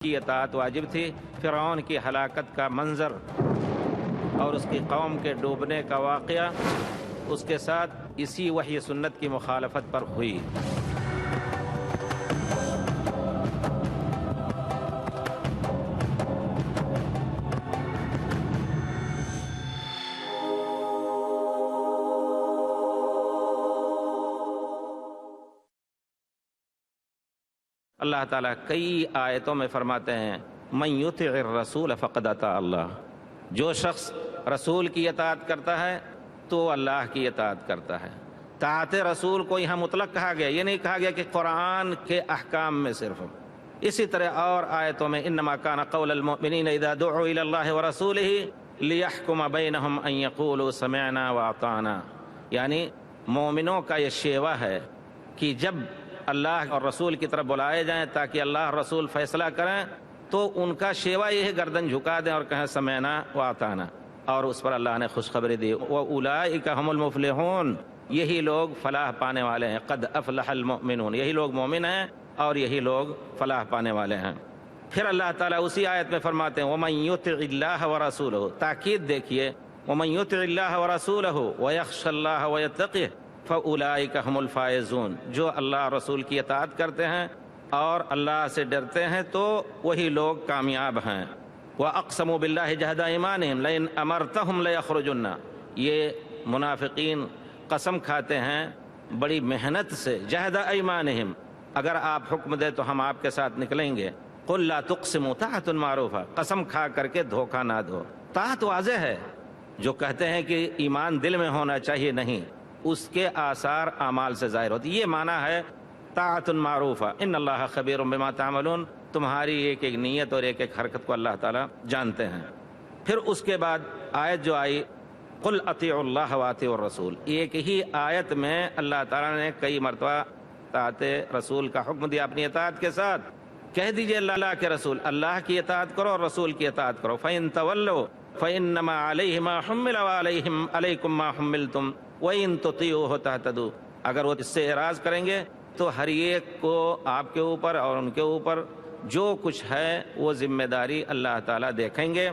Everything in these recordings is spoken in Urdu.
کی اطاعت واجب تھی۔ فرعون کی ہلاکت کا منظر اور اس کی قوم کے ڈوبنے کا واقعہ اس کے ساتھ اسی وحی سنت کی مخالفت پر ہوئی۔ اللہ تعالیٰ کئی آیتوں میں فرماتے ہیں من یطع الرسول فقد اطاع اللہ، جو شخص رسول کی اطاعت کرتا ہے تو اللہ کی اطاعت کرتا ہے۔ طاعت رسول کو یہاں مطلق کہا گیا، یہ نہیں کہا گیا کہ قرآن کے احکام میں صرف۔ اسی طرح اور آیتوں میں انما کان قول المؤمنین اذا دعوا الی اللہ ورسولہ لیحکم بینہم ان یقولوا سمعنا واطعنا، یعنی مومنوں کا یہ شیوہ ہے کہ جب اللہ اور رسول کی طرف بلائے جائیں تاکہ اللہ اور رسول فیصلہ کریں تو ان کا شیوہ یہ ہے گردن جھکا دیں اور کہیں سمعنا واطعنا، اور اس پر اللہ نے خوشخبری دی وَأُولَئِكَ هُمُ الْمُفْلِحُونَ، یہی لوگ فلاح پانے والے ہیں۔ قد افلح المؤمنون، یہی لوگ مومن ہیں اور یہی لوگ فلاح پانے والے ہیں۔ پھر اللہ تعالیٰ اسی آیت میں فرماتے ہیں وَمَن يُطِعِ اللَّهَ وَرَسُولَهُ، تاکید دیکھیے وَمَن يُطِعِ اللَّهَ وَرَسُولَهُ وَيَخْشَ اللَّهَ وَيَتَّقِهِ فَأُولَئِكَ هُمُ الْفَائِزُونَ، جو اللہ رسول کی اطاعت کرتے ہیں اور اللہ سے ڈرتے ہیں تو وہی لوگ کامیاب ہیں۔ وَأَقْسَمُوا بِاللَّهِ جَهْدَ أَيْمَانِهِمْ لَئِنْ أَمَرْتَهُمْ لَيَخْرُجُنَّ، یہ منافقین قسم کھاتے ہیں بڑی محنت سے، جہد ایمانہم، اگر آپ حکم دے تو ہم آپ کے ساتھ نکلیں گے۔ قُلْ لَا تُقْسِمُوا طاعَةٌ مَعْرُوفَةٌ، قسم کھا کر کے دھوکہ نہ دو۔ طاعت واضح ہے، جو کہتے ہیں کہ ایمان دل میں ہونا چاہیے، نہیں، اس کے آثار اعمال سے ظاہر ہوتی، یہ معنی ہے طاعت معروفہ۔ ان اللہ خبیر بما تعملون، تمہاری ایک ایک نیت اور ایک ایک حرکت کو اللہ تعالیٰ جانتے ہیں۔ پھر اس کے بعد آیت جو آئی قل اطیعوا اللہ واطیعوا الرسول، ایک ہی آیت میں اللہ تعالیٰ نے کئی مرتبہ اطاعت رسول کا حکم دیا اپنی اطاعت کے ساتھ۔ کہہ دیجئے اللہ کے رسول، اللہ کی اطاعت کرو اور رسول کی اطاعت کرو۔ فَإِن تَوَلَّوْا فَإِنَّمَا عَلَيْهِ مَا حُمِّلَ وَعَلَيْكُمْ مَا حُمِّلْتُمْ وَإِن تُطِيعُوهُ تَهْتَدُوا، اگر وہ اس سے اعراض کریں گے تو ہر ایک کو آپ کے اوپر اور ان کے اوپر جو کچھ ہے وہ ذمہ داری اللہ تعالیٰ دیکھیں گے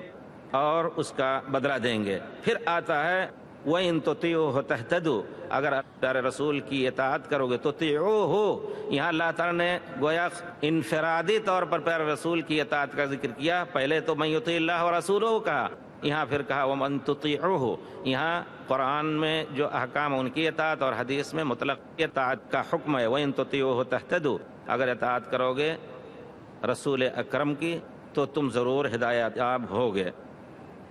اور اس کا بدلہ دیں گے۔ پھر آتا ہے وَإِن تُطِيعُوهُ تَهْتَدُوا، اگر پیارے رسول کی اطاعت کرو گے تُطِيعُوهُ، یہاں اللہ تعالیٰ نے گویا انفرادی طور پر پیارے رسول کی اطاعت کا ذکر کیا، پہلے تو مَن يُطِيعِ اللَّهَ وَرَسُولَهُ کہا، یہاں پھر کہا وَمَن تُطِيعُوهُ، یہاں قرآن میں جو احکام ان کی اطاعت اور حدیث میں مطلق اطاعت کا حکم ہے۔ وَإِن تُطِيعُوهُ تَهْتَدُوا، اگر اطاعت کرو گے رسول اکرم کی تو تم ضرور ہدایت یاب ہوگے۔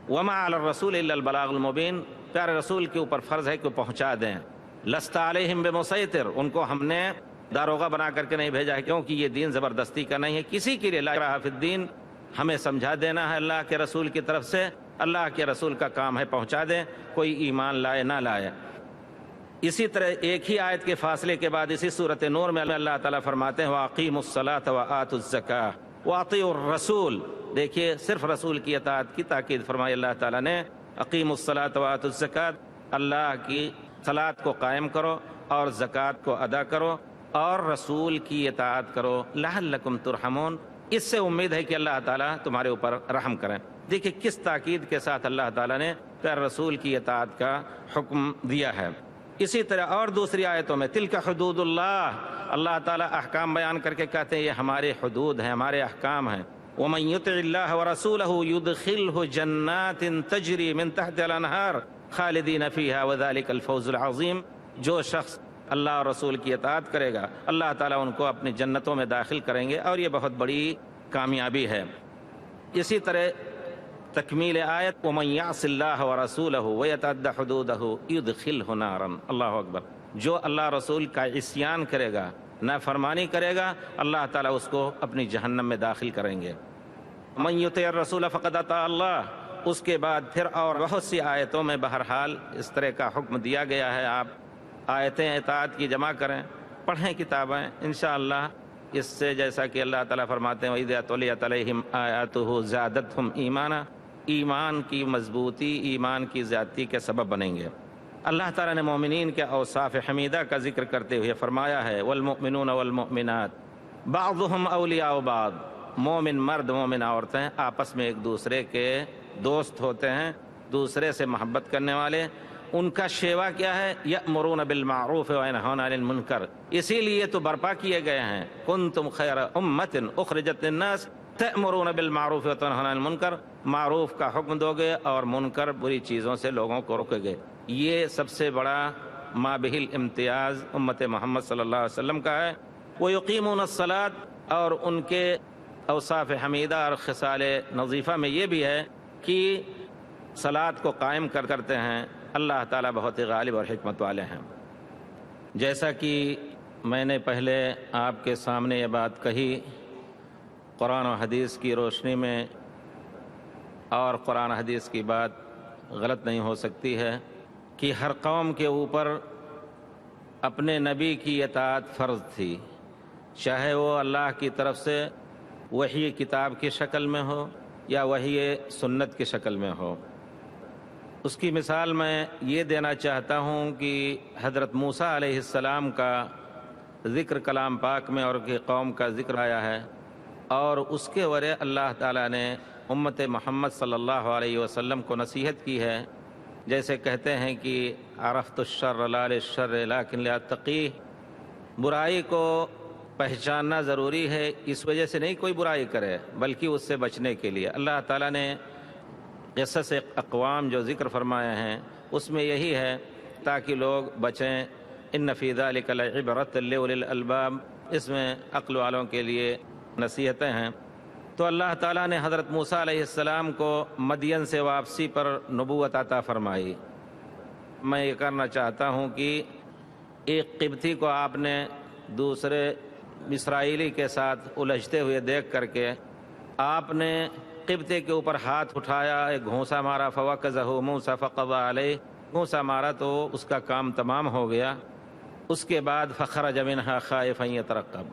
وَمَا عَلَى الرَّسُولِ إِلَّا الْبَلَاغُ الْمُبِينُ، پیارے رسول کے اوپر فرض ہے کہ پہنچا دیں۔ لَسْتَ عَلَيْهِمْ بِمُسَيْطِرٍ، ان کو ہم نے داروغہ بنا کر کے نہیں بھیجا ہے، کیونکہ یہ دین زبردستی کا نہیں ہے کسی کے لیے۔ لا اکراہ فی الدین، ہمیں سمجھا دینا ہے اللہ کے رسول کی طرف سے، اللہ کے رسول کا کام ہے پہنچا دیں، کوئی ایمان لائے نہ لائے۔ اسی طرح ایک ہی آیت کے فاصلے کے بعد اسی سورۃ نور میں اللہ تعالیٰ فرماتے ہیں وَأَقِیمُوا الصَّلَاةَ وَآتُوا الزَّکَاةَ وَأَطِیعُوا الرَّسُولَ، دیکھیے صرف رسول کی اطاعت کی تاکید فرمائی اللہ تعالیٰ نے۔ اقیموا الصلاۃ وآتوا الزکاۃ، اللہ کی صلاۃ کو قائم کرو اور زکوٰۃ کو ادا کرو اور رسول کی اطاعت کرو لعلکم ترحمون، اس سے امید ہے کہ اللہ تعالیٰ تمہارے اوپر رحم کریں۔ دیکھیے کس تاکید کے ساتھ اللہ تعالیٰ نے پھر رسول کی اطاعت کا حکم دیا ہے۔ اسی طرح اور دوسری آیتوں میں تلک حدود اللہ، اللہ تعالیٰ احکام بیان کر کے کہتے ہیں یہ ہمارے حدود ہیں، ہمارے احکام ہیں۔ وَمَن يُطِعِ اللَّهَ وَرَسُولَهُ يُدْخِلْهُ جَنَّاتٍ تَجْرِي مِن تَحْتِهَا الْأَنْهَارُ خَالِدِينَ فِيهَا وَذَلِكَ الْفَوْزُ الْعَظِيمُ، جو شخص اللہ اور رسول کی اطاعت کرے گا اللہ تعالیٰ ان کو اپنی جنتوں میں داخل کریں گے اور یہ بہت بڑی کامیابی ہے۔ اسی طرح تکمیل آیت وَمَن يَعْصِ اللَّهَ وَرَسُولَهُ وَيَتَعَدَّ حُدُودَهُ يُدْخِلْهُ نَارًا، اللہ اکبر، جو اللہ رسول کا عصیان کرے گا، نافرمانی کرے گا، اللہ تعالیٰ اس کو اپنی جہنم میں داخل کریں گے۔ مَن يُطِعِ الرَّسُولَ فَقَدْ أَطَاعَ اللَّهَ، اس کے بعد پھر اور بہت سی آیتوں میں بہرحال اس طرح کا حکم دیا گیا ہے۔ آپ آیتیں اطاعت کی جمع کریں، پڑھیں کتابیں، انشاءاللہ اس سے جیسا کہ اللہ تعالیٰ فرماتے ہیں وَإِذَا تُلِيَتْ عَلَيْهِمْ آيَاتُهُ زَادَتْهُمْ إِيمَانًا، ایمان کی مضبوطی، ایمان کی زیادتی کے سبب بنیں گے۔ اللہ تعالیٰ نے مومنین کے اوصاف حمیدہ کا ذکر کرتے ہوئے فرمایا ہے وَالْمُؤْمِنُونَ وَالْمُؤْمِنَاتُ بَعْضُهُمْ أَوْلِيَاءُ بَعْضٍ، مومن مرد مومن عورتیں آپس میں ایک دوسرے کے دوست ہوتے ہیں، دوسرے سے محبت کرنے والے۔ ان کا شیوا کیا ہے؟ یأمرون بالمعروف وینہون عن المنکر، اسی لیے تو برپا کیے گئے ہیں۔ کنتم خیر امۃ اخرجت للناس تأمرون بالمعروف وتنہون عن المنکر، معروف کا حکم دو گے اور منکر بری چیزوں سے لوگوں کو روکے گے۔ یہ سب سے بڑا ما بہ الامتیاز امت محمد صلی اللہ علیہ وسلم کا ہے۔ ویقیمون الصلاۃ، اور ان کے اوصاف حمیدہ اور خصال نظیفہ میں یہ بھی ہے کہ صلاۃ کو قائم کرتے ہیں۔ اللہ تعالیٰ بہت ہی غالب اور حکمت والے ہیں۔ جیسا کہ میں نے پہلے آپ کے سامنے یہ بات کہی، قرآن و حدیث کی روشنی میں، اور قرآن و حدیث کی بات غلط نہیں ہو سکتی ہے کہ ہر قوم کے اوپر اپنے نبی کی اطاعت فرض تھی، چاہے وہ اللہ کی طرف سے وحی کتاب کی شکل میں ہو یا وحی سنت کی شکل میں ہو۔ اس کی مثال میں یہ دینا چاہتا ہوں کہ حضرت موسیٰ علیہ السلام کا ذکر کلام پاک میں اور ان کی قوم کا ذکر آیا ہے، اور اس کے ورے اللہ تعالیٰ نے امت محمد صلی اللہ علیہ وسلم کو نصیحت کی ہے۔ جیسے کہتے ہیں کہ عرفت الشر لا للشر لیکن لاتقیہ، برائی کو پہچاننا ضروری ہے، اس وجہ سے نہیں کوئی برائی کرے بلکہ اس سے بچنے کے لیے۔ اللہ تعالیٰ نے قصص اقوام جو ذکر فرمائے ہیں اس میں یہی ہے تاکہ لوگ بچیں۔ ان فی ذلک لعبرۃ لاولی الالباب، اس میں عقل والوں کے لیے نصیحتیں ہیں۔ تو اللہ تعالیٰ نے حضرت موسیٰ علیہ السلام کو مدین سے واپسی پر نبوت عطا فرمائی۔ میں یہ کرنا چاہتا ہوں کہ ایک قبطی کو آپ نے دوسرے اسرائیلی کے ساتھ الجھتے ہوئے دیکھ کر کے آپ نے قبطی کے اوپر ہاتھ اٹھایا، ایک گھونسا مارا، فوقذہ موسیٰ فقضى علیہ، گھونسا مارا تو اس کا کام تمام ہو گیا۔ اس کے بعد فخرج منہا خائفا یترقب،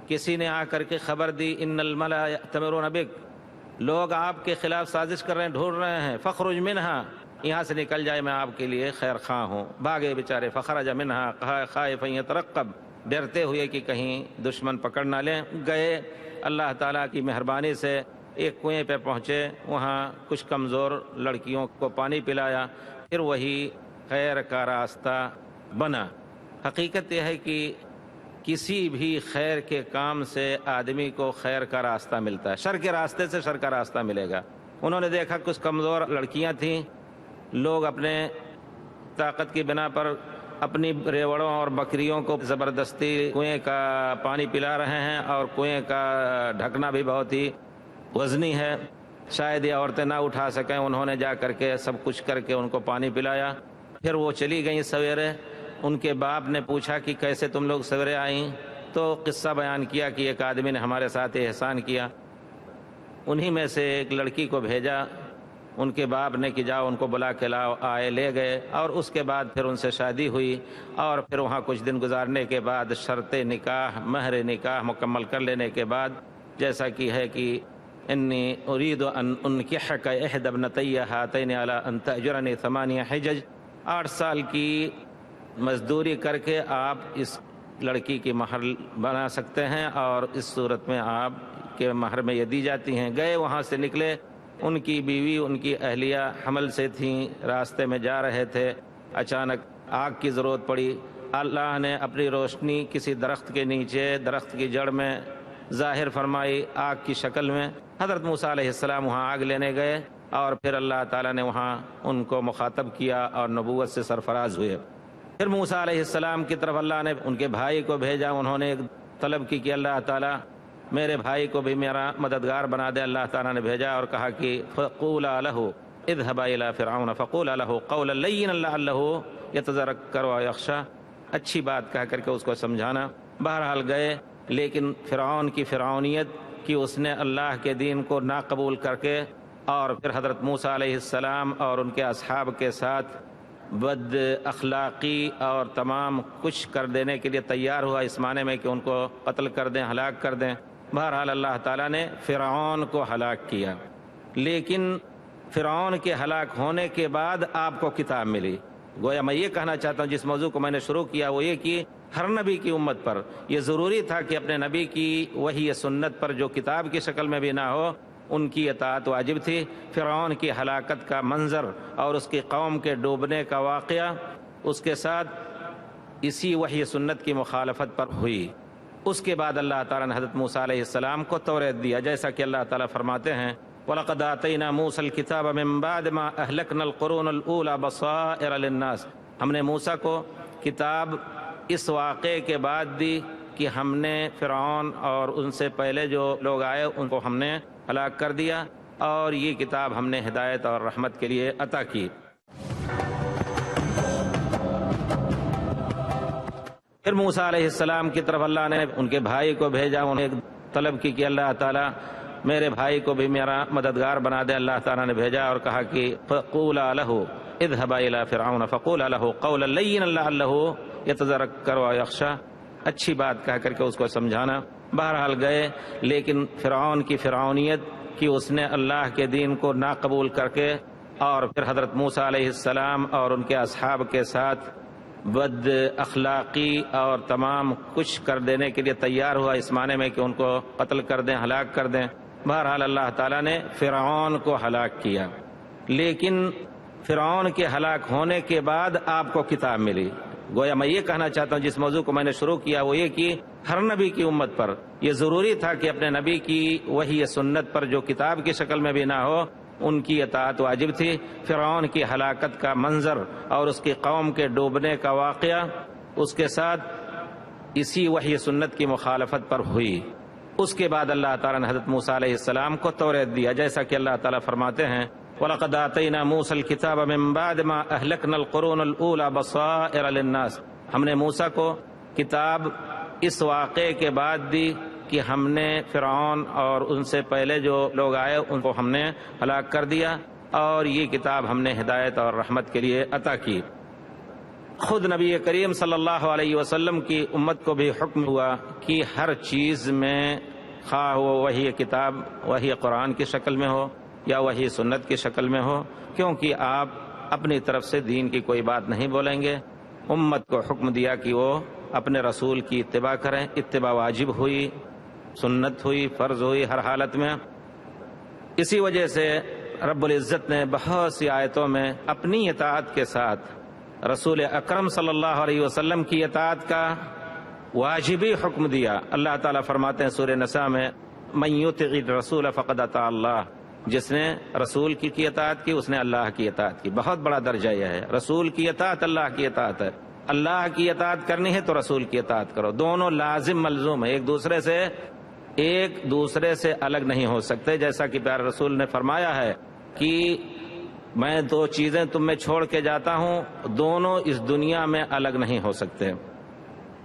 کسی نے آ کر کے خبر دی ان الملأ یأتمرون بک، لوگ آپ کے خلاف سازش کر رہے ہیں، ڈھونڈ رہے ہیں، فخرج منہا، یہاں سے نکل جائے، میں آپ کے لیے خیر خواہ ہوں۔ بھاگے بیچارے، فخرج منہا خائفا یترقب، ڈرتے ہوئے کہ کہیں دشمن پکڑ نہ لیں۔ گئے، اللہ تعالیٰ کی مہربانی سے ایک کنویں پہ پہنچے، وہاں کچھ کمزور لڑکیوں کو پانی پلایا، پھر وہی خیر کا راستہ بنا۔ حقیقت یہ ہے کہ کسی بھی خیر کے کام سے آدمی کو خیر کا راستہ ملتا ہے، شر کے راستے سے شر کا راستہ ملے گا۔ انہوں نے دیکھا کچھ کمزور لڑکیاں تھیں، لوگ اپنے طاقت کی بنا پر اپنی ریوڑوں اور بکریوں کو زبردستی کنویں کا پانی پلا رہے ہیں، اور کنویں کا ڈھکنا بھی بہت ہی وزنی ہے، شاید یہ عورتیں نہ اٹھا سکیں۔ انہوں نے جا کر کے سب کچھ کر کے ان کو پانی پلایا، پھر وہ چلی گئیں سویرے۔ ان کے باپ نے پوچھا کہ کیسے تم لوگ سویرے آئیں؟ تو قصہ بیان کیا کہ ایک آدمی نے ہمارے ساتھ احسان کیا۔ انہی میں سے ایک لڑکی کو بھیجا ان کے باپ نے کہ جاؤ ان کو بلا کے لاؤ، آئے، لے گئے، اور اس کے بعد پھر ان سے شادی ہوئی، اور پھر وہاں کچھ دن گزارنے کے بعد شرط نکاح، مہر نکاح مکمل کر لینے کے بعد، جیسا کہ ہے کہ انی ارید ان انکحک احدی ابنتی ہاتین علی ان تأجرنی 8 حجج، 8 سال کی مزدوری کر کے آپ اس لڑکی کی مہر بنا سکتے ہیں، اور اس صورت میں آپ کے مہر میں یہ دی جاتی ہیں۔ گئے، وہاں سے نکلے، ان کی بیوی، ان کی اہلیہ حمل سے تھیں، راستے میں جا رہے تھے، اچانک آگ کی ضرورت پڑی۔ اللہ نے اپنی روشنی کسی درخت کے نیچے، درخت کی جڑ میں ظاہر فرمائی آگ کی شکل میں۔ حضرت موسیٰ علیہ السلام وہاں آگ لینے گئے، اور پھر اللہ تعالیٰ نے وہاں ان کو مخاطب کیا اور نبوت سے سرفراز ہوئے۔ پھر موسیٰ علیہ السلام کی طرف اللہ نے ان کے بھائی کو بھیجا، انہوں نے ایک طلب کی کہ اللہ تعالیٰ میرے بھائی کو بھی میرا مددگار بنا دے۔ اللہ تعالیٰ نے بھیجا اور کہا کہ فقولا لہ اذهبا الى فرعون فقولا لہ قولا لینا لعلہ یتذکر ویخشی، اچھی بات کہہ کر کے اس کو سمجھانا۔ بہرحال گئے، لیکن فرعون کی فرعونیت کہ اس نے اللہ کے دین کو ناقبول کر کے، اور پھر حضرت موسیٰ علیہ السلام اور ان کے اصحاب کے ساتھ بد اخلاقی اور تمام کچھ کر دینے کے لیے تیار ہوا، اس معنی میں کہ ان کو قتل کر دیں، ہلاک کر دیں۔ بہرحال اللہ تعالیٰ نے فرعون کو ہلاک کیا، لیکن فرعون کے ہلاک ہونے کے بعد آپ کو کتاب ملی۔ گویا میں یہ کہنا چاہتا ہوں، جس موضوع کو میں نے شروع کیا وہ یہ کہ ہر نبی کی امت پر یہ ضروری تھا کہ اپنے نبی کی وحی سنت پر جو کتاب کی شکل میں بھی نہ ہو ان کی اطاعت واجب تھی۔ فرعون کی ہلاکت کا منظر اور اس کی قوم کے ڈوبنے کا واقعہ اس کے ساتھ اسی وحی سنت کی مخالفت پر ہوئی۔ اس کے بعد اللہ تعالیٰ نے حضرت موسیٰ علیہ السلام کو توریت دیا، جیسا کہ اللہ تعالیٰ فرماتے ہیں وَلَقَدْ آتَيْنَا مُوسَى الْكِتَابَ مِن بَعْدِ مَا أَهْلَكْنَا الْقُرُونَ الْأُولَى بَصَائِرَ لِلنَّاسِ۔ ہم نے موسیٰ کو کتاب اس واقعے کے بعد دی کہ ہم نے فرعون اور ان سے پہلے جو لوگ آئے ان کو ہم نے ہلاک کر دیا، اور یہ کتاب ہم نے ہدایت اور رحمت کے لیے عطا کی۔ پھر موسیٰ علیہ السلام کی طرف اللہ نے ان کے بھائی کو بھیجا، انہیں طلب کی کہ اللہ تعالیٰ میرے بھائی کو بھی میرا مددگار بنا دے۔ اللہ تعالیٰ نے بھیجا اور کہا کہ فَقُولَا لَهُ اذْهَبَا إِلَىٰ فِرْعَوْنَ فَقُولَا لَهُ قَوْلًا لَيِّنًا لَعَلَّهُ يَتَذَكَّرُ وَيَخْشَىٰ۔ اچھی بات کہہ کر کے اس کو سمجھانا۔ بہرحال گئے، لیکن فرعون کی فرعونیت کہ اس نے اللہ کے دین کو ناقبول کر کے اور پھر حضرت موسیٰ علیہ السلام اور ان کے اصحاب کے ساتھ بد اخلاقی اور تمام کچھ کر دینے کے لیے تیار ہوا، اس معنی میں کہ ان کو قتل کر دیں، ہلاک کر دیں۔ بہرحال اللہ تعالیٰ نے فرعون کو ہلاک کیا، لیکن فرعون کے ہلاک ہونے کے بعد آپ کو کتاب ملی۔ گویا میں یہ کہنا چاہتا ہوں، جس موضوع کو میں نے شروع کیا وہ یہ کہ ہر نبی کی امت پر یہ ضروری تھا کہ اپنے نبی کی وحی سنت پر جو کتاب کی شکل میں بھی نہ ہو ان کی اطاعت واجب تھی۔ فرعون کی ہلاکت کا منظر اور اس کی قوم کے ڈوبنے کا واقعہ اس کے ساتھ اسی وحی سنت کی مخالفت پر ہوئی۔ اس کے بعد اللہ تعالیٰ نے حضرت موسیٰ علیہ السلام کو توریت دیا، جیسا کہ اللہ تعالیٰ فرماتے ہیں وَلَقَدْ آتَيْنَا مُوسَى الْكِتَابَ مِن بَعْدِ مَا أَهْلَكْنَا الْقُرُونَ الْأُولَى بَصَائِرَ لِلنَّاسِ۔ ہم نے موسیٰ کو کتاب اس واقعے کے بعد دی کہ ہم نے فرعون اور ان سے پہلے جو لوگ آئے ان کو ہم نے ہلاک کر دیا، اور یہ کتاب ہم نے ہدایت اور رحمت کے لیے عطا کی۔ خود نبی کریم صلی اللہ علیہ وسلم کی امت کو بھی حکم ہوا کہ ہر چیز میں خواہ وہ وحی کتاب وحی قرآن کی شکل میں ہو یا وحی سنت کی شکل میں ہو، کیونکہ آپ اپنی طرف سے دین کی کوئی بات نہیں بولیں گے۔ امت کو حکم دیا کہ وہ اپنے رسول کی اتباع کریں، اتباع واجب ہوئی، سنت ہوئی، فرض ہوئی ہر حالت میں۔ اسی وجہ سے رب العزت نے بہت سی آیتوں میں اپنی اطاعت کے ساتھ رسول اکرم صلی اللہ علیہ وسلم کی اطاعت کا واجبی حکم دیا۔ اللہ تعالیٰ فرماتے ہیں سورہ نساء میں من یطع الرسول فقد اطاع اللہ، جس نے رسول کی اطاعت کی اس نے اللہ کی اطاعت کی۔ بہت بڑا درجہ یہ ہے، رسول کی اطاعت اللہ کی اطاعت ہے۔ اللہ کی اطاعت کرنی ہے تو رسول کی اطاعت کرو، دونوں لازم ملزوم ہے، ایک دوسرے سے الگ نہیں ہو سکتے۔ جیسا کہ پیارے رسول نے فرمایا ہے کہ میں دو چیزیں تم میں چھوڑ کے جاتا ہوں، دونوں اس دنیا میں الگ نہیں ہو سکتے۔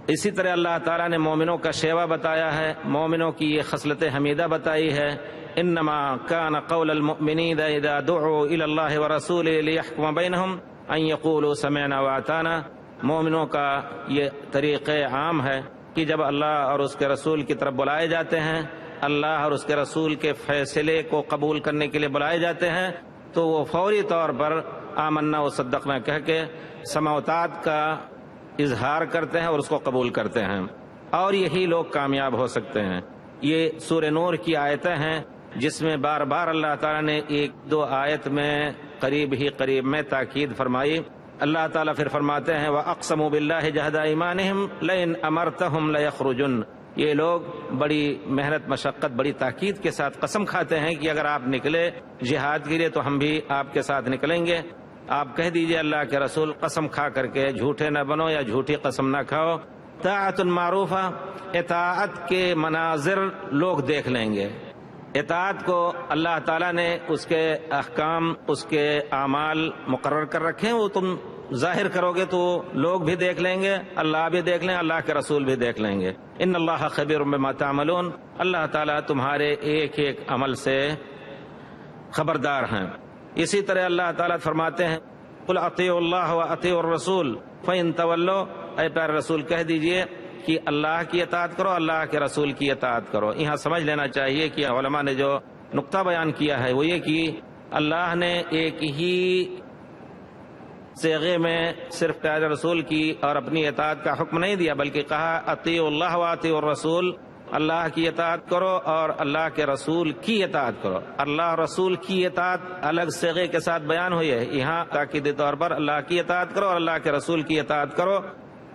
اسی طرح اللہ تعالیٰ نے مومنوں کا شیوا بتایا ہے، مومنوں کی یہ خصلت حمیدہ بتائی ہے، انما کان قول المؤمنین اذا دعوا الی اللہ ورسولہ لیحکم بینہم ان یقولوا سمعنا واطعنا۔ مومنوں کا یہ طریقہ عام ہے کہ جب اللہ اور اس کے رسول کی طرف بلائے جاتے ہیں، اللہ اور اس کے رسول کے فیصلے کو قبول کرنے کے لیے بلائے جاتے ہیں، تو وہ فوری طور پر آمنا و صدقنا کہہ کے سمع و طاعت کا اظہار کرتے ہیں اور اس کو قبول کرتے ہیں، اور یہی لوگ کامیاب ہو سکتے ہیں۔ یہ سورہ نور کی آیتیں ہیں جس میں بار بار اللہ تعالیٰ نے ایک دو آیت میں قریب میں تاکید فرمائی۔ اللہ تعالیٰ پھر فرماتے ہیں وَأَقْسَمُوا بِاللَّهِ جَهْدَ أَيْمَانِهِمْ لَئِنْ أَمَرْتَهُمْ لَيَخْرُجُنَّ۔ یہ لوگ بڑی محنت مشقت بڑی تاکید کے ساتھ قسم کھاتے ہیں کہ اگر آپ نکلے جہاد کے لیے تو ہم بھی آپ کے ساتھ نکلیں گے۔ آپ کہہ دیجئے اللہ کے رسول قسم کھا کر کے جھوٹے نہ بنو یا جھوٹی قسم نہ کھاؤ۔ طاعت معروفہ، اطاعت کے مناظر لوگ دیکھ لیں گے۔ اطاعت کو اللہ تعالیٰ نے اس کے احکام اس کے اعمال مقرر کر رکھے ہیں، وہ تم ظاہر کرو گے تو لوگ بھی دیکھ لیں گے، اللہ بھی دیکھ لیں، اللہ کے رسول بھی دیکھ لیں گے۔ ان اللہ خبیر بما تعملون، اللہ تعالیٰ تمہارے ایک ایک عمل سے خبردار ہیں۔ اسی طرح اللہ تعالیٰ فرماتے ہیں قل اطیعوا اللہ واطیعوا الرسول فإن تولوا، اے پیارے رسول کہہ دیجئے کہ اللہ کی اطاعت کرو، اللہ کے رسول کی اطاعت کرو۔ یہاں سمجھ لینا چاہیے کہ علماء نے جو نقطہ بیان کیا ہے وہ یہ کہ اللہ نے ایک ہی صیغے میں صرف پیارے رسول کی اور اپنی اطاعت کا حکم نہیں دیا، بلکہ کہا اطیعوا اللہ واطیعوا الرسول، اللہ کی اطاعت کرو اور اللہ کے رسول کی اطاعت کرو۔ اللہ رسول کی اطاعت الگ صیغے کے ساتھ بیان ہوئی ہے، یہاں تاکیدی طور پر اللہ کی اطاعت کرو اور اللہ کے رسول کی اطاعت کرو۔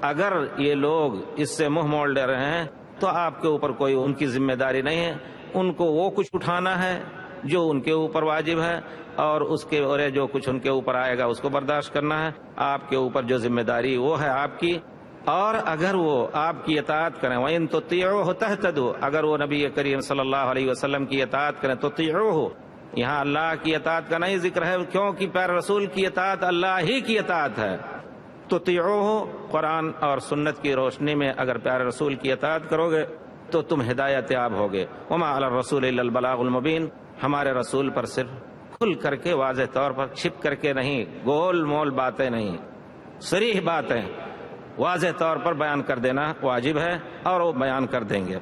اگر یہ لوگ اس سے منہ موڑ لے رہے ہیں تو آپ کے اوپر کوئی ان کی ذمہ داری نہیں ہے، ان کو وہ کچھ اٹھانا ہے جو ان کے اوپر واجب ہے، اور اس کے اور جو کچھ ان کے اوپر آئے گا اس کو برداشت کرنا ہے۔ آپ کے اوپر جو ذمہ داری وہ ہے آپ کی، اور اگر وہ آپ کی اطاعت کریں وَإِن تُطِيعُوهُ تَهْتَدُوا، اگر وہ نبی کریم صلی اللہ علیہ وسلم کی اطاعت کریں تو تُطِيعُوهُ، یہاں اللہ کی اطاعت کا نہیں ذکر ہے کیونکہ پیارے رسول کی اطاعت اللہ ہی کی اطاعت ہے۔ تُطِيعُوهُ، قرآن اور سنت کی روشنی میں اگر پیارے رسول کی اطاعت کرو گے تو تم ہدایت یاب ہوگے۔ وَمَا عَلَى الرَّسُولِ إِلَّا الْبَلَاغُ الْمُبِينُ، ہمارے رسول پر صرف کھل کر کے واضح طور پر، چھپ کر کے نہیں، گول مول باتیں نہیں، صریح باتیں واضح طور پر بیان کر دینا واجب ہے، اور وہ بیان کر دیں گے۔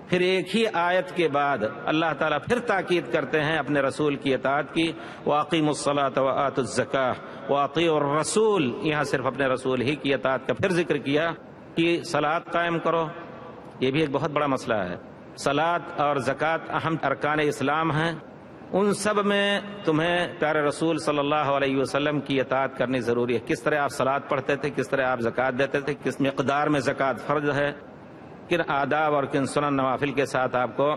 پھر ایک ہی آیت کے بعد اللہ تعالیٰ پھر تاکید کرتے ہیں اپنے رسول کی اطاعت کی، وَأَقِيمُوا الصَّلَاةَ وَآتُوا الزَّكَاةَ وَأَطِيعُوا الرَّسُولَ، یہاں صرف اپنے رسول ہی کی اطاعت کا پھر ذکر کیا کہ صلاۃ قائم کرو۔ یہ بھی ایک بہت بڑا مسئلہ ہے۔ صلاۃ اور زکوٰۃ اہم ارکان اسلام ہیں، ان سب میں تمہیں پیارے رسول صلی اللہ علیہ وسلم کی اطاعت کرنی ضروری ہے۔ کس طرح آپ صلاۃ پڑھتے تھے، کس طرح آپ زکوٰۃ دیتے تھے، کس مقدار میں زکوٰۃ فرض ہے، کن آداب اور کن سنن نوافل کے ساتھ آپ کو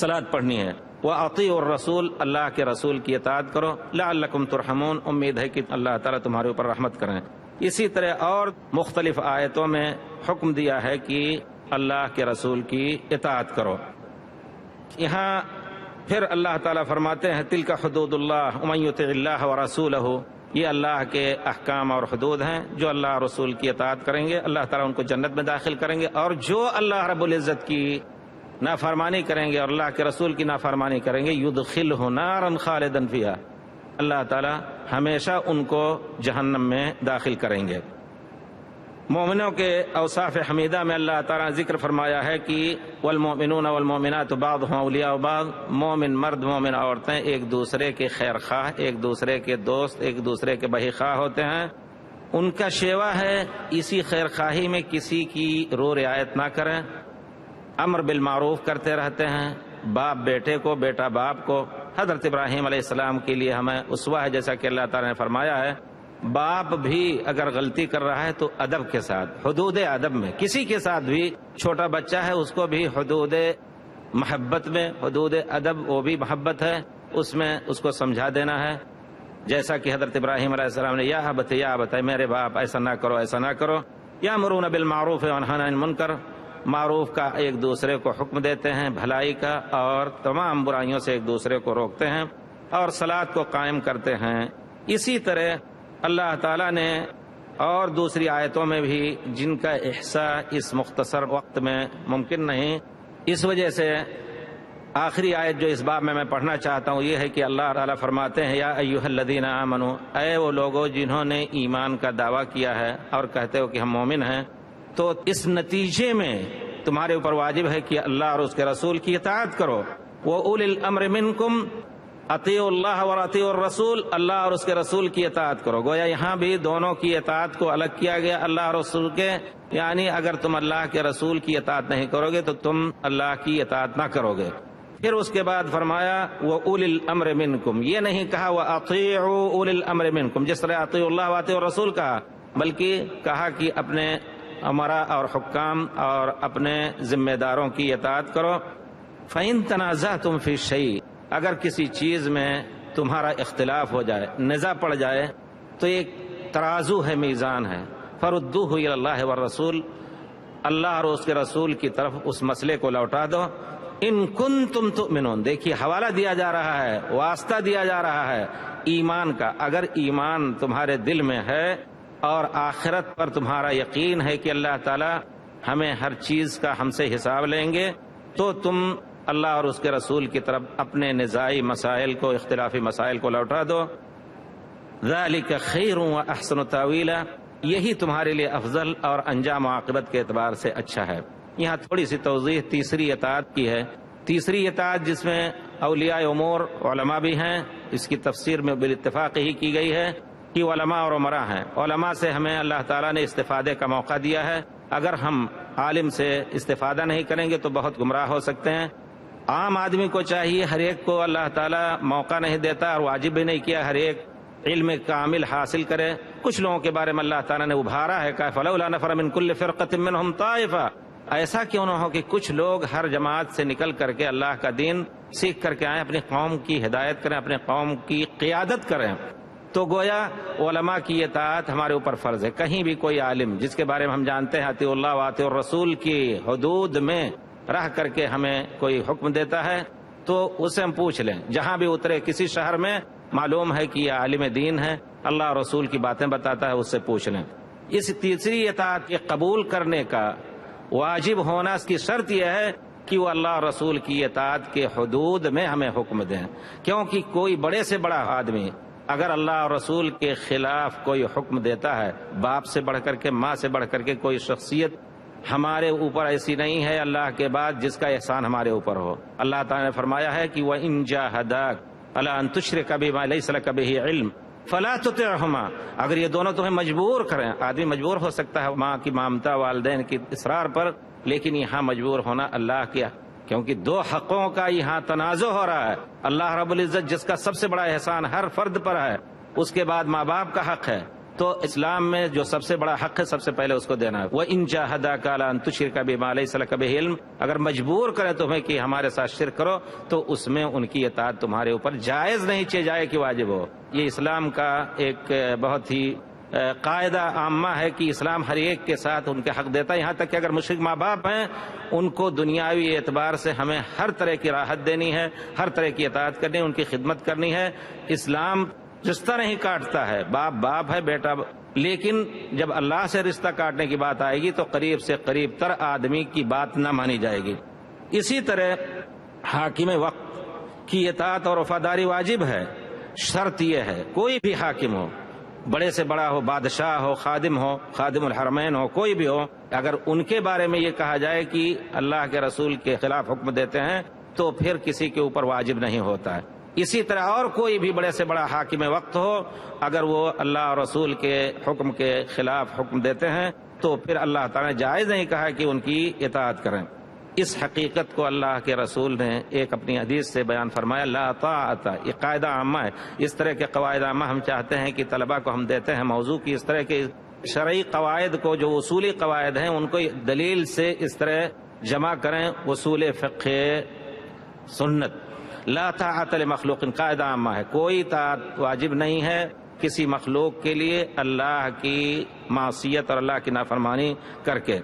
صلاۃ پڑھنی ہے۔ وَأَطِيعُوا الرَّسُولَ، اللہ کے رسول کی اطاعت کرو، لَعَلَّكُمْ تُرْحَمُونَ، امید ہے کہ اللہ تعالیٰ تمہارے اوپر رحمت کریں۔ اسی طرح اور مختلف آیتوں میں حکم دیا ہے کہ اللہ کے رسول کی اطاعت کرو۔ یہاں پھر اللہ تعالیٰ فرماتے ہیں تلک حدود اللہ ومن یطع اللہ ورسولہ، یہ اللہ کے احکام اور حدود ہیں، جو اللہ اور رسول کی اطاعت کریں گے اللہ تعالیٰ ان کو جنت میں داخل کریں گے، اور جو اللہ رب العزت کی نافرمانی کریں گے اور اللہ کے رسول کی نافرمانی کریں گے یدخلہ نارا خالدا فیہا، اللہ تعالیٰ ہمیشہ ان کو جہنم میں داخل کریں گے۔ مومنوں کے اوصاف حمیدہ میں اللہ تعالیٰ نے ذکر فرمایا ہے کہ والمؤمنون والمؤمنات بعضهم اولیاء بعض، مومن مرد مومن عورتیں ایک دوسرے کے خیر خواہ، ایک دوسرے کے دوست، ایک دوسرے کے بہی خواہ ہوتے ہیں۔ ان کا شیوا ہے اسی خیر خواہی میں کسی کی رو رعایت نہ کریں، امر بالمعروف کرتے رہتے ہیں، باپ بیٹے کو، بیٹا باپ کو۔ حضرت ابراہیم علیہ السلام کے لیے ہمیں اسوہ ہے، جیسا کہ اللہ تعالیٰ نے فرمایا ہے باپ بھی اگر غلطی کر رہا ہے تو ادب کے ساتھ، حدود ادب میں، کسی کے ساتھ بھی، چھوٹا بچہ ہے اس کو بھی حدود محبت میں، حدود ادب وہ بھی محبت ہے اس میں اس کو سمجھا دینا ہے، جیسا کہ حضرت ابراہیم علیہ السلام نے یا ابت یا ابت، میرے باپ ایسا نہ کرو ایسا نہ کرو، یامرون بالمعروف وینہون عن المنکر، معروف کا ایک دوسرے کو حکم دیتے ہیں، بھلائی کا، اور تمام برائیوں سے ایک دوسرے کو روکتے ہیں، اور صلاۃ کو قائم کرتے ہیں۔ اسی طرح اللہ تعالیٰ نے اور دوسری آیتوں میں بھی جن کا احصاء اس مختصر وقت میں ممکن نہیں، اس وجہ سے آخری آیت جو اس باب میں پڑھنا چاہتا ہوں یہ ہے کہ اللہ تعالیٰ فرماتے ہیں یا ایھا الذین آمنوا، اے وہ لوگوں جنہوں نے ایمان کا دعویٰ کیا ہے اور کہتے ہو کہ ہم مومن ہیں، تو اس نتیجے میں تمہارے اوپر واجب ہے کہ اللہ اور اس کے رسول کی اطاعت کرو۔ وَأُولِي الْأَمْرِ مِنْكُمْ، اطیعوا اللہ و اطیعوا الرسول، اللہ اور اس کے رسول کی اطاعت کرو۔ گویا یہاں بھی دونوں کی اطاعت کو الگ کیا گیا، اللہ اور رسول کے، یعنی اگر تم اللہ کے رسول کی اطاعت نہیں کرو گے تو تم اللہ کی اطاعت نہ کرو گے۔ پھر اس کے بعد فرمایا وَأُولِي الْأَمْرِ مِنْكُمْ، یہ نہیں کہا وَأَطِيعُوا أُولِي الْأَمْرِ مِنْكُمْ جس طرح اطیعوا اللہ و اطیعوا الرسول کہا، بلکہ کہا کہ اپنے امراء اور حکام اور اپنے ذمہ داروں کی اطاعت کرو۔ فَإِن تَنَازَعْتُمْ فِي شَيْءٍ، اگر کسی چیز میں تمہارا اختلاف ہو جائے، نزاع پڑ جائے، تو ایک ترازو ہے، میزان ہے، فَرُدُّوهُ إِلَى اللَّهِ وَالرَّسُولِ، اللہ اور اس کے رسول کی طرف اس مسئلے کو لوٹا دو۔ ان کنتم تؤمنون، دیکھیے حوالہ دیا جا رہا ہے، واسطہ دیا جا رہا ہے ایمان کا، اگر ایمان تمہارے دل میں ہے اور آخرت پر تمہارا یقین ہے کہ اللہ تعالی ہمیں ہر چیز کا ہم سے حساب لیں گے، تو تم اللہ اور اس کے رسول کی طرف اپنے نزاعی مسائل کو، اختلافی مسائل کو لوٹا دو۔ ذالک خیر و احسن تاویلا، یہی تمہارے لیے افضل اور انجام و عاقبت کے اعتبار سے اچھا ہے۔ یہاں تھوڑی سی توضیح تیسری اطاعت کی ہے۔ تیسری اطاعت جس میں اولیاء امور علماء بھی ہیں، اس کی تفسیر میں بالاتفاق ہی کی گئی ہے کہ علماء اور امراء ہیں، علماء سے ہمیں اللہ تعالیٰ نے استفادے کا موقع دیا ہے، اگر ہم عالم سے استفادہ نہیں کریں گے تو بہت گمراہ ہو سکتے ہیں۔ عام آدمی کو چاہیے، ہر ایک کو اللہ تعالیٰ موقع نہیں دیتا اور واجب بھی نہیں کیا ہر ایک علم کامل حاصل کرے۔ کچھ لوگوں کے بارے میں اللہ تعالیٰ نے ابھارا ہے کہ فلولا نفر من کل فرقۃ منہم طائفہ، ایسا کیوں نہ ہو کہ کچھ لوگ ہر جماعت سے نکل کر کے اللہ کا دین سیکھ کر کے آئیں، اپنی قوم کی ہدایت کریں، اپنے قوم کی قیادت کریں۔ تو گویا علماء کی اطاعت ہمارے اوپر فرض ہے۔ کہیں بھی کوئی عالم جس کے بارے میں ہم جانتے ہیں اطیعوا اللہ واطیعوا الرسول کی حدود میں رہ کر کے ہمیں کوئی حکم دیتا ہے تو اس سے ہم پوچھ لیں، جہاں بھی اترے کسی شہر میں معلوم ہے کہ یہ عالم دین ہے، اللہ اور رسول کی باتیں بتاتا ہے، اس سے پوچھ لیں۔ اس تیسری اطاعت کے قبول کرنے کا واجب ہونا، اس کی شرط یہ ہے کہ وہ اللہ اور رسول کی اطاعت کے حدود میں ہمیں حکم دیں، کیونکہ کوئی بڑے سے بڑا آدمی اگر اللہ اور رسول کے خلاف کوئی حکم دیتا ہے، باپ سے بڑھ کر کے، ماں سے بڑھ کر کے کوئی شخصیت ہمارے اوپر ایسی نہیں ہے اللہ کے بعد جس کا احسان ہمارے اوپر ہو۔ اللہ تعالیٰ نے فرمایا ہے کہ وَإِن جَاهَدَاكَ عَلَىٰ أَن تُشْرِكَ بِمَا لَيْسَ لَكَ بِهِ عِلْمٌ فَلَا تُطِعْهُمَا، اگر یہ دونوں تمہیں مجبور کریں، آدمی مجبور ہو سکتا ہے ماں کی مامتا، والدین کی اصرار پر، لیکن یہاں مجبور ہونا اللہ کیا، کیونکہ دو حقوں کا یہاں تنازع ہو رہا ہے۔ اللہ رب العزت جس کا سب سے بڑا احسان ہر فرد پر ہے، اس کے بعد ماں باپ کا حق ہے، تو اسلام میں جو سب سے بڑا حق ہے سب سے پہلے اس کو دینا ہے۔ وَإِن جَاهَدَاكَ عَلَىٰ أَن تُشْرِكَ بِمَا لَيْسَ لَكَ بِهِ عِلْمٌ، اگر مجبور کریں تمہیں کہ ہمارے ساتھ شرک کرو تو اس میں ان کی اطاعت تمہارے اوپر جائز نہیں جائے کہ واجب ہو۔ یہ اسلام کا ایک بہت ہی قاعدہ عامہ ہے کہ اسلام ہر ایک کے ساتھ ان کے حق دیتا ہے، یہاں تک کہ اگر مشرک ماں باپ ہیں ان کو دنیاوی اعتبار سے ہمیں ہر طرح کی راحت دینی ہے، ہر طرح کی اطاعت کرنی ہے، ان کی خدمت کرنی ہے۔ اسلام رشتہ نہیں کاٹتا ہے، باپ ہے، بیٹا، لیکن جب اللہ سے رشتہ کاٹنے کی بات آئے گی تو قریب سے قریب تر آدمی کی بات نہ مانی جائے گی۔ اسی طرح حاکم وقت کی اطاعت اور وفاداری واجب ہے۔ شرط یہ ہے کوئی بھی حاکم ہو، بڑے سے بڑا ہو، بادشاہ ہو، خادم الحرمین ہو، کوئی بھی ہو، اگر ان کے بارے میں یہ کہا جائے کہ اللہ کے رسول کے خلاف حکم دیتے ہیں تو پھر کسی کے اوپر واجب نہیں ہوتا ہے۔ اسی طرح اور کوئی بھی بڑے سے بڑا حاکم وقت ہو، اگر وہ اللہ اور رسول کے حکم کے خلاف حکم دیتے ہیں تو پھر اللہ تعالیٰ نے جائز نہیں کہا کہ ان کی اطاعت کریں۔ اس حقیقت کو اللہ کے رسول نے ایک اپنی حدیث سے بیان فرمایا، لا طاعت، یہ قاعدہ عامہ ہے۔ اس طرح کے قواعد عامہ ہم چاہتے ہیں کہ طلباء کو ہم دیتے ہیں موضوع کی، اس طرح کے شرعی قواعد کو، جو اصولی قواعد ہیں ان کو دلیل سے اس طرح جمع کریں، اصول فقہ سنت۔ لا طاعت لمخلوق، قاعدہ عامہ ہے، کوئی طاعت واجب نہیں ہے کسی مخلوق کے لیے اللہ کی معصیت اور اللہ کی نافرمانی کر کے۔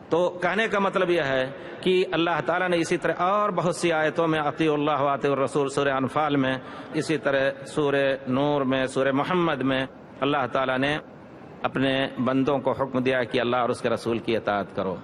تو کہنے کا مطلب یہ ہے کہ اللہ تعالیٰ نے اسی طرح اور بہت سی آیتوں میں اطیعوا اللہ واطیعوا الرسول، سورہ انفال میں، اسی طرح سورہ نور میں، سورہ محمد میں اللہ تعالیٰ نے اپنے بندوں کو حکم دیا کہ اللہ اور اس کے رسول کی اطاعت کرو۔